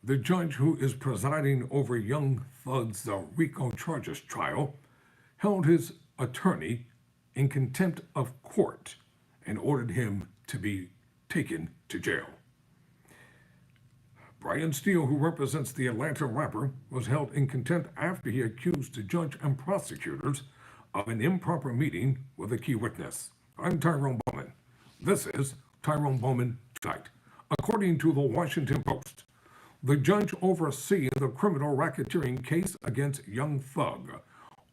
The judge who is presiding over Young Thug's RICO charges trial held his attorney in contempt of court and ordered him to be taken to jail. Brian Steele, who represents the Atlanta rapper, was held in contempt after he accused the judge and prosecutors of an improper meeting with a key witness. I'm Tyrone Bowman. This is Tyrone Bowman Cite. According to the Washington Post, the judge overseeing the criminal racketeering case against Young Thug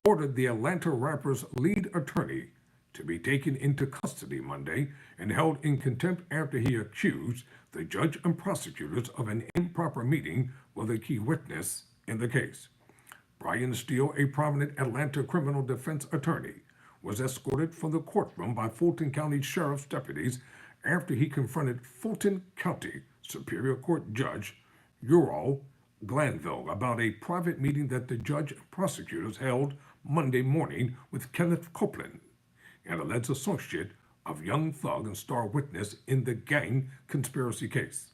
ordered the Atlanta rapper's lead attorney to be taken into custody Monday and held in contempt after he accused the judge and prosecutors of an improper meeting with a key witness in the case. Brian Steele, a prominent Atlanta criminal defense attorney, was escorted from the courtroom by Fulton County Sheriff's deputies after he confronted Fulton County Superior Court Judge Ural Glanville about a private meeting that the judge and prosecutors held Monday morning with Kenneth Copeland, an alleged associate of Young Thug and star witness in the gang conspiracy case.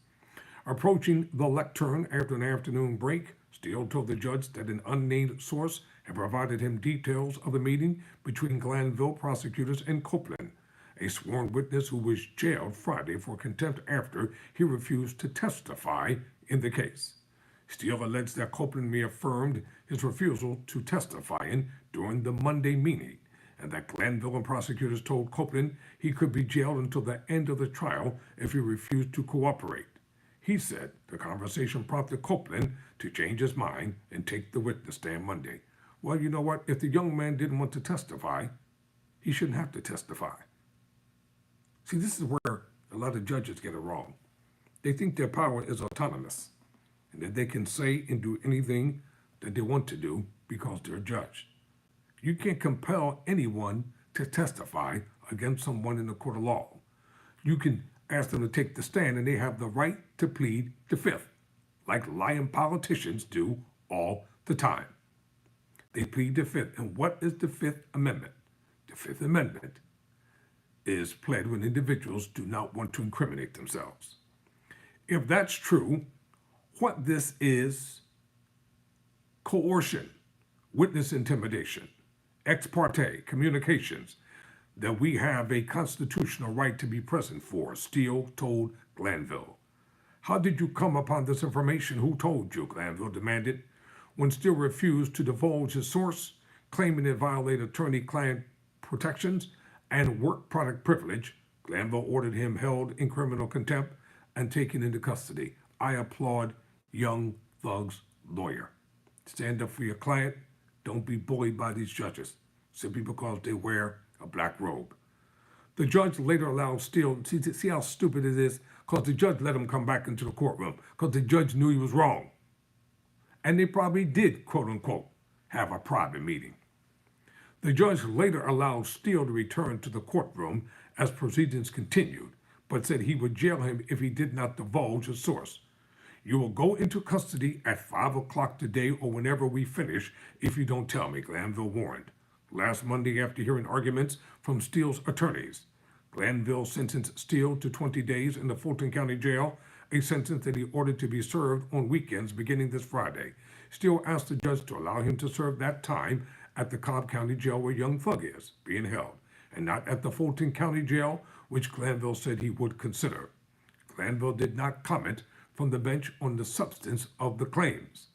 Approaching the lectern after an afternoon break, Steele told the judge that an unnamed source had provided him details of the meeting between Glanville prosecutors and Copeland, a sworn witness who was jailed Friday for contempt after he refused to testify in the case. Steele alleged that Copeland reaffirmed his refusal to testify in during the Monday meeting, and that Glanville and prosecutors told Copeland he could be jailed until the end of the trial if he refused to cooperate. He said the conversation prompted Copeland to change his mind and take the witness stand Monday. Well, you know what? If the young man didn't want to testify, he shouldn't have to testify. See, this is where a lot of judges get it wrong. They think their power is autonomous and that they can say and do anything that they want to do because they're a judge. You can't compel anyone to testify against someone in the court of law. You can ask them to take the stand and they have the right to plead the fifth, like lying politicians do all the time. They plead the fifth. And what is the Fifth Amendment? The Fifth Amendment is pled when individuals do not want to incriminate themselves. If that's true, what this is coercion, witness intimidation, ex parte communications that we have a constitutional right to be present for, Steele told Glanville. How did you come upon this information? Who told you? Glanville demanded. When Steele refused to divulge his source, claiming it violated attorney-client protections and work product privilege, Glanville ordered him held in criminal contempt and taken into custody. I applaud Young Thug's lawyer. Stand up for your client. Don't be bullied by these judges simply because they wear a black robe. The judge later allowed Steele, see how stupid it is? Because the judge let him come back into the courtroom because the judge knew he was wrong. And they probably did, quote unquote, have a private meeting. The judge later allowed Steele to return to the courtroom as proceedings continued, but said he would jail him if he did not divulge his source. You will go into custody at 5 o'clock today or whenever we finish if you don't tell me, Glanville warned. Last Monday, after hearing arguments from Steele's attorneys, Glanville sentenced Steele to 20 days in the Fulton County Jail, a sentence that he ordered to be served on weekends beginning this Friday. Steele asked the judge to allow him to serve that time at the Cobb County Jail where Young Thug is being held, and not at the Fulton County Jail, which Glanville said he would consider. Glanville did not comment from the bench on the substance of the claims,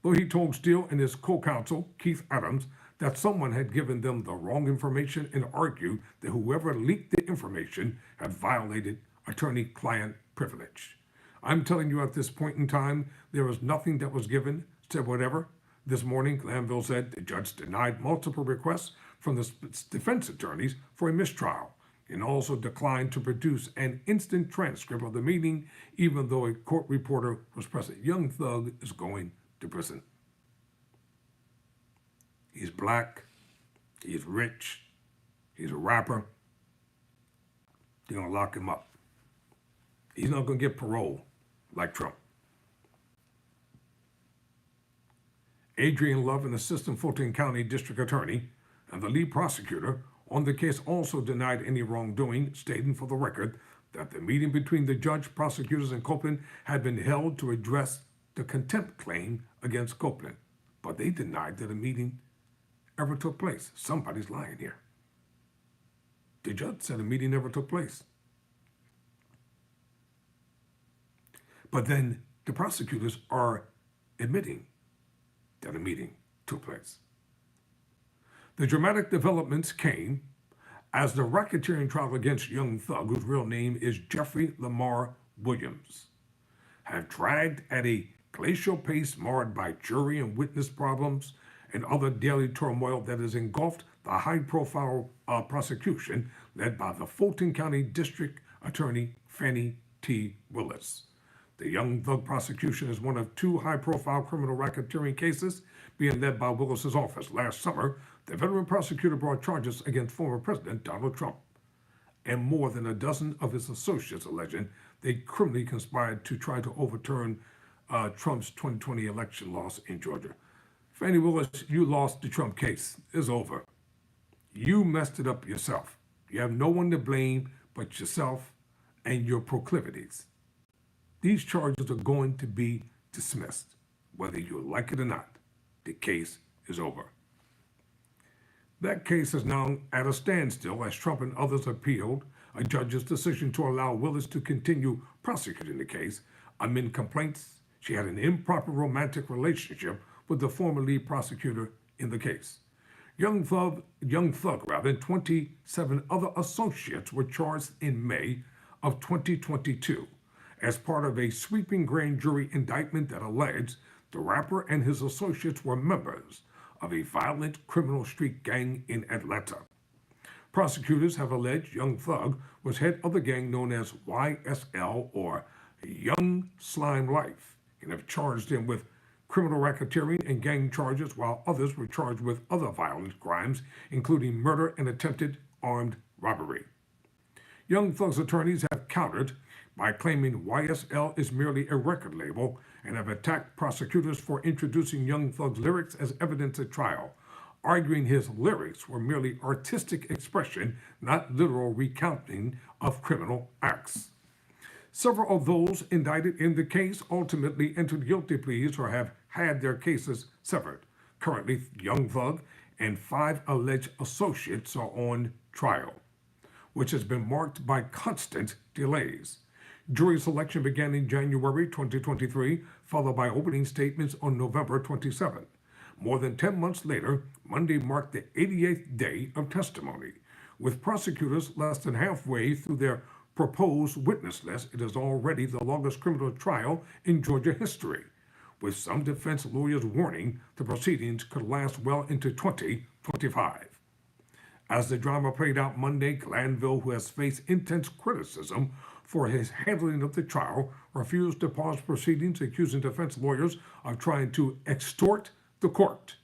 though he told Steele and his co-counsel, Keith Adams, that someone had given them the wrong information and argued that whoever leaked the information had violated attorney-client privilege. I'm telling you at this point in time, there was nothing that was given, said whatever. This morning, Glanville said the judge denied multiple requests from the defense attorneys for a mistrial and also declined to produce an instant transcript of the meeting, even though a court reporter was present. Young Thug is going to prison. He's black, he's rich, he's a rapper. They're gonna lock him up. He's not gonna get parole like Trump. Adrian Love, an assistant Fulton County district attorney and the lead prosecutor on the case, also denied any wrongdoing, stating for the record that the meeting between the judge, prosecutors, and Copeland had been held to address the contempt claim against Copeland, but they denied that a meeting ever took place. Somebody's lying here. The judge said a meeting never took place. But then the prosecutors are admitting that a meeting took place. The dramatic developments came as the racketeering trial against young thug, whose real name is Jeffrey Lamar Williams, have dragged at a glacial pace marred by jury and witness problems and other daily turmoil that has engulfed the high-profile prosecution led by the Fulton County District Attorney Fannie T. Willis. The young thug prosecution is one of two high-profile criminal racketeering cases being led by Willis's office. Last summer, the veteran prosecutor brought charges against former President Donald Trump and more than a dozen of his associates, alleging they criminally conspired to try to overturn Trump's 2020 election loss in Georgia. Fannie Willis, you lost the Trump case. It's over. You messed it up yourself. You have no one to blame but yourself and your proclivities. These charges are going to be dismissed, whether you like it or not. The case is over. That case is now at a standstill as Trump and others appealed a judge's decision to allow Willis to continue prosecuting the case amid complaints she had an improper romantic relationship with the former lead prosecutor in the case. Young Thug, and 27 other associates were charged in May of 2022 as part of a sweeping grand jury indictment that alleged the rapper and his associates were members of a violent criminal street gang in Atlanta. Prosecutors have alleged Young Thug was head of the gang known as YSL, or Young Slime Life, and have charged him with criminal racketeering and gang charges, while others were charged with other violent crimes, including murder and attempted armed robbery. Young Thug's attorneys have countered by claiming YSL is merely a record label and have attacked prosecutors for introducing Young Thug's lyrics as evidence at trial, arguing his lyrics were merely artistic expression, not literal recounting of criminal acts. Several of those indicted in the case ultimately entered guilty pleas or have had their cases severed. Currently, Young Thug and 5 alleged associates are on trial, which has been marked by constant delays. Jury selection began in January 2023, followed by opening statements on November 27. More than 10 months later, Monday marked the 88th day of testimony. With prosecutors less than halfway through their proposed witness list, it is already the longest criminal trial in Georgia history, with some defense lawyers warning the proceedings could last well into 2025. As the drama played out Monday, Glanville, who has faced intense criticism for his handling of the trial, refused to pause proceedings, accusing defense lawyers of trying to extort the court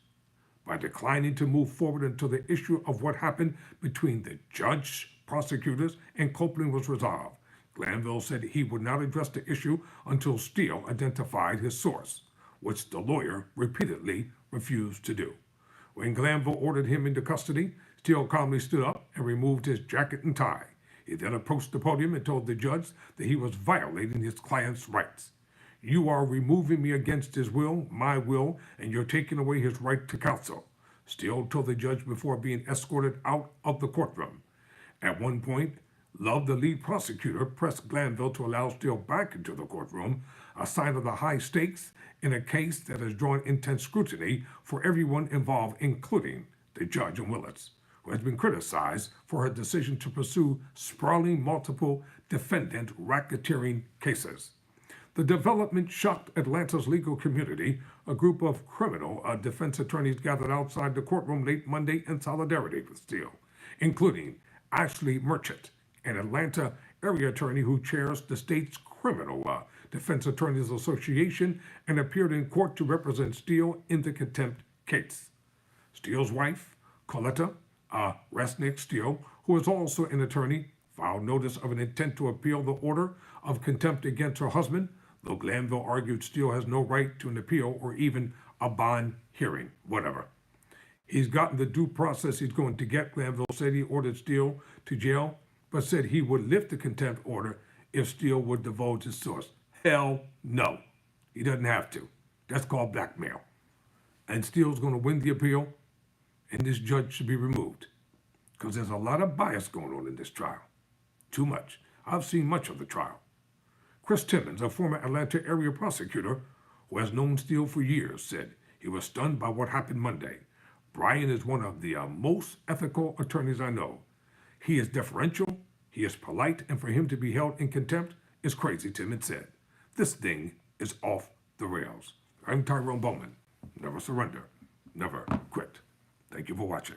by declining to move forward until the issue of what happened between the judge, prosecutors, and Copeland was resolved. Glanville said he would not address the issue until Steele identified his source, which the lawyer repeatedly refused to do. When Glanville ordered him into custody, Steele calmly stood up and removed his jacket and tie. He then approached the podium and told the judge that he was violating his client's rights. "You are removing me against his will, my will, and you're taking away his right to counsel," Steele told the judge before being escorted out of the courtroom. At one point, Love, the lead prosecutor, pressed Glanville to allow Steele back into the courtroom, a sign of the high stakes in a case that has drawn intense scrutiny for everyone involved, including the judge and Willis, who has been criticized for her decision to pursue sprawling multiple defendant racketeering cases. The development shocked Atlanta's legal community. A group of criminal defense attorneys gathered outside the courtroom late Monday in solidarity with Steele, including Ashley Merchant, an Atlanta area attorney who chairs the state's Criminal Defense Attorneys Association and appeared in court to represent Steele in the contempt case. Steele's wife, Coletta Resnick Steele, who is also an attorney, filed notice of an intent to appeal the order of contempt against her husband, though Glanville argued Steele has no right to an appeal or even a bond hearing, whatever. He's gotten the due process he's going to get. Glanville said he ordered Steele to jail, but said he would lift the contempt order if Steele would divulge his source. Hell no. He doesn't have to. That's called blackmail. And Steele's going to win the appeal, and this judge should be removed. Because there's a lot of bias going on in this trial. Too much. I've seen much of the trial. Chris Timmons, a former Atlanta area prosecutor who has known Steele for years, said he was stunned by what happened Monday. Brian is one of the most ethical attorneys I know. He is deferential, he is polite, and for him to be held in contempt is crazy, Timmons said. This thing is off the rails. I'm Tyrone Bowman. Never surrender. Never quit. Thank you for watching.